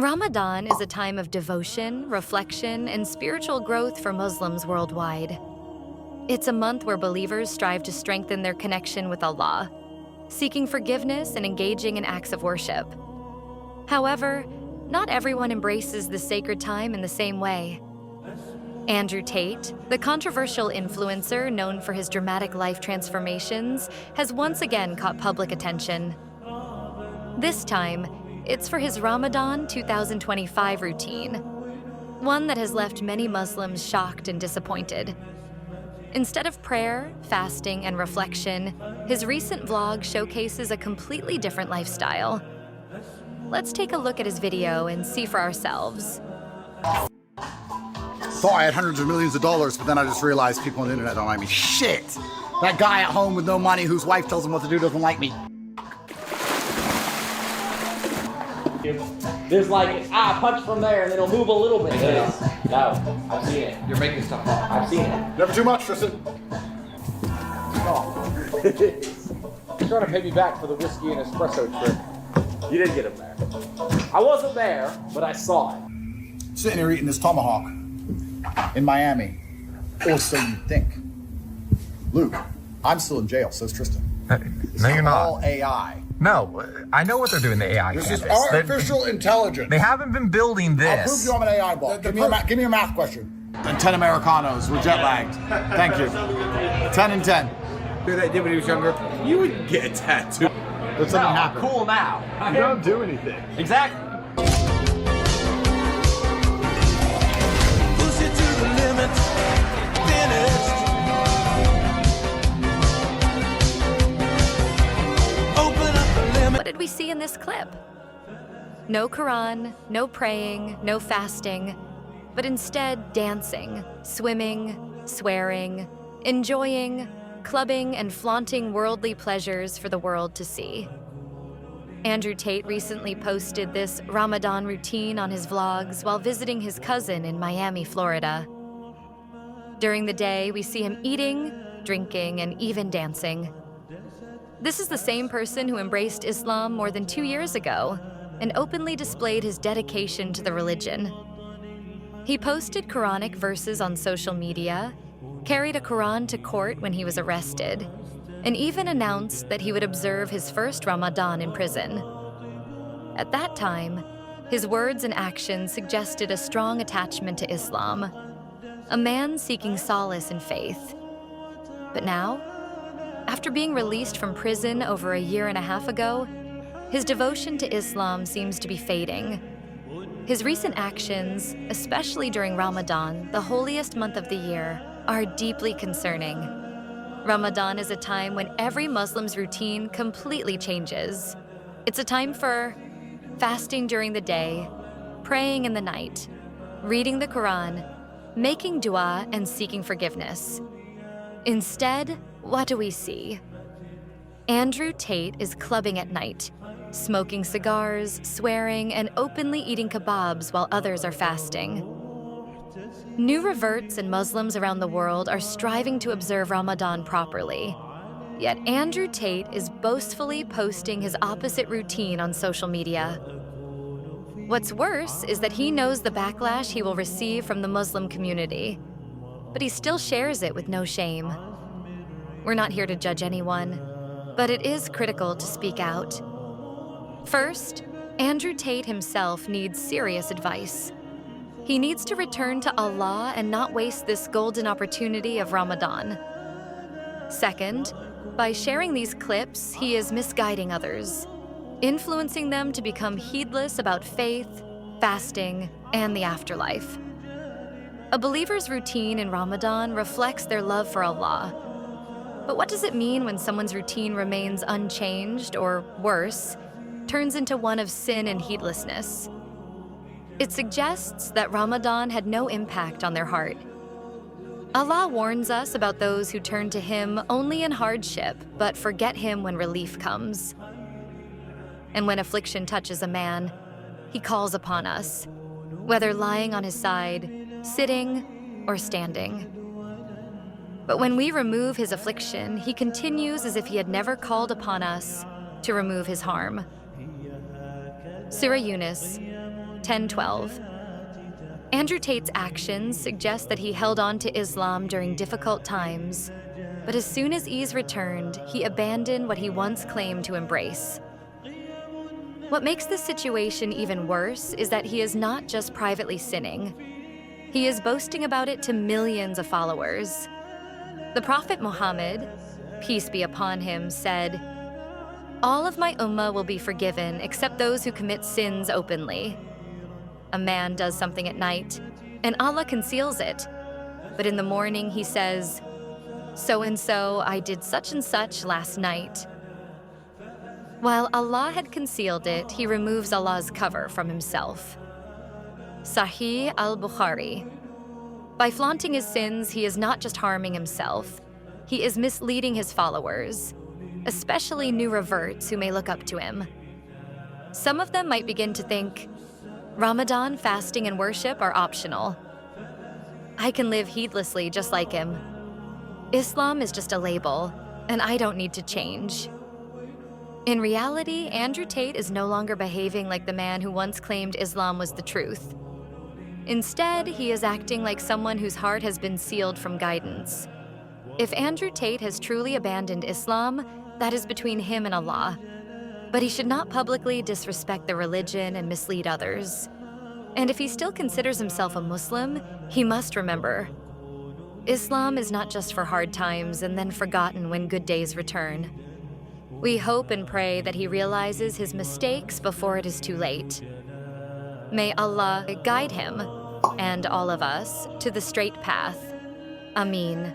Ramadan is a time of devotion, reflection, and spiritual growth for Muslims worldwide. It's a month where believers strive to strengthen their connection with Allah, seeking forgiveness and engaging in acts of worship. However, not everyone embraces the sacred time in the same way. Andrew Tate, the controversial influencer known for his dramatic life transformations, has once again caught public attention. This time, it's for his Ramadan 2025 routine, one that has left many Muslims shocked and disappointed. Instead of prayer, fasting, and reflection, his recent vlog showcases a completely different lifestyle. Let's take a look at his video and see for ourselves. Thought I had hundreds of millions of dollars, but then I just realized people on the internet don't like me. Shit! That guy at home with no money whose wife tells him what to do doesn't like me. There's like, punch from there and it'll move a little bit. No, I've seen it. You're making stuff up. I've seen it. Never too much, Tristan. Oh. He's trying to pay me back for the whiskey and espresso trip. You did get him there. I wasn't there, but I saw it. Sitting here eating this tomahawk in Miami. Or so you think. Luke, I'm still in jail, so's Tristan. No, you're not. All AI. No, I know what they're doing, the AI This campus. is artificial intelligence. They haven't been building I'll prove this. you I'm an AI bot. Give me a math question. And 10 Americanos. We're jet lagged. Thank you. 10 and 10. Do that did when he was younger. You would get a tattoo. But something I'm happened. cool now. You don't do anything. Exactly. Push it to the limit, finished. Open up the limit. What did we see in this clip? No Quran, no praying, no fasting, but instead dancing, swimming, swearing, enjoying, clubbing, and flaunting worldly pleasures for the world to see. Andrew Tate recently posted this Ramadan routine on his vlogs while visiting his cousin in Miami, Florida. During the day, we see him eating, drinking, and even dancing. This is the same person who embraced Islam more than 2 years ago and openly displayed his dedication to the religion. He posted Quranic verses on social media, carried a Quran to court when he was arrested, and even announced that he would observe his first Ramadan in prison. At that time, his words and actions suggested a strong attachment to Islam, a man seeking solace in faith. But now, after being released from prison over 1.5 years ago, his devotion to Islam seems to be fading. His recent actions, especially during Ramadan, the holiest month of the year, are deeply concerning. Ramadan is a time when every Muslim's routine completely changes. It's a time for fasting during the day, praying in the night, reading the Quran, making dua, and seeking forgiveness. Instead, what do we see? Andrew Tate is clubbing at night, smoking cigars, swearing, and openly eating kebabs while others are fasting. New reverts and Muslims around the world are striving to observe Ramadan properly. Yet Andrew Tate is boastfully posting his opposite routine on social media. What's worse is that he knows the backlash he will receive from the Muslim community, but he still shares it with no shame. We're not here to judge anyone, but it is critical to speak out. First, Andrew Tate himself needs serious advice. He needs to return to Allah and not waste this golden opportunity of Ramadan. Second, by sharing these clips, he is misguiding others, influencing them to become heedless about faith, fasting, and the afterlife. A believer's routine in Ramadan reflects their love for Allah. But what does it mean when someone's routine remains unchanged, or worse, turns into one of sin and heedlessness? It suggests that Ramadan had no impact on their heart. Allah warns us about those who turn to Him only in hardship, but forget Him when relief comes. And when affliction touches a man, He calls upon us, whether lying on his side, sitting, or standing. But when we remove his affliction, He continues as if He had never called upon us to remove His harm. Surah Yunus, 10:12. Andrew Tate's actions suggest that he held on to Islam during difficult times, but as soon as ease returned, he abandoned what he once claimed to embrace. What makes this situation even worse is that he is not just privately sinning. He is boasting about it to millions of followers. The Prophet Muhammad, peace be upon him, said, "All of my ummah will be forgiven except those who commit sins openly." A man does something at night, and Allah conceals it. But in the morning he says, "So-and-so, I did such and such last night." While Allah had concealed it, he removes Allah's cover from himself. Sahih al-Bukhari. By flaunting his sins, he is not just harming himself, he is misleading his followers, especially new reverts who may look up to him. Some of them might begin to think, Ramadan, fasting, and worship are optional. I can live heedlessly just like him. Islam is just a label, and I don't need to change. In reality, Andrew Tate is no longer behaving like the man who once claimed Islam was the truth. Instead, he is acting like someone whose heart has been sealed from guidance. If Andrew Tate has truly abandoned Islam, that is between him and Allah. But he should not publicly disrespect the religion and mislead others. And if he still considers himself a Muslim, he must remember, Islam is not just for hard times and then forgotten when good days return. We hope and pray that he realizes his mistakes before it is too late. May Allah guide him and all of us to the straight path. Ameen.